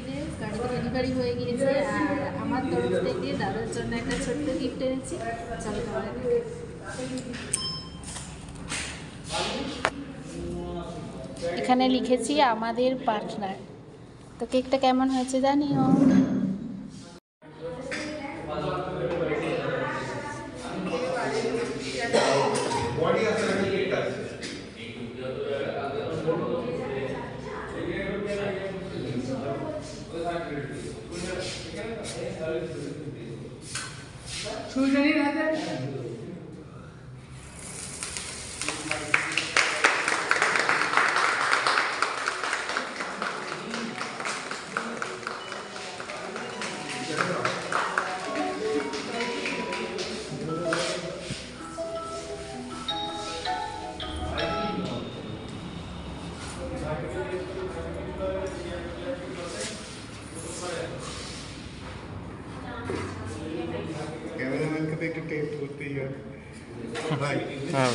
যে গাড়িতে ডেলিভারি হয়ে গিয়েছে, আর আমার তরফ থেকে দাদার জন্য একটা ছোট্ট গিফট এনেছি। চলো তোমাদের এখানে লিখেছি আমাদের পার্টনার। তো কেকটা কেমন হয়েছে জানিও। कैमरामैन का तो एक टेस्ट होती है भाई। हाँ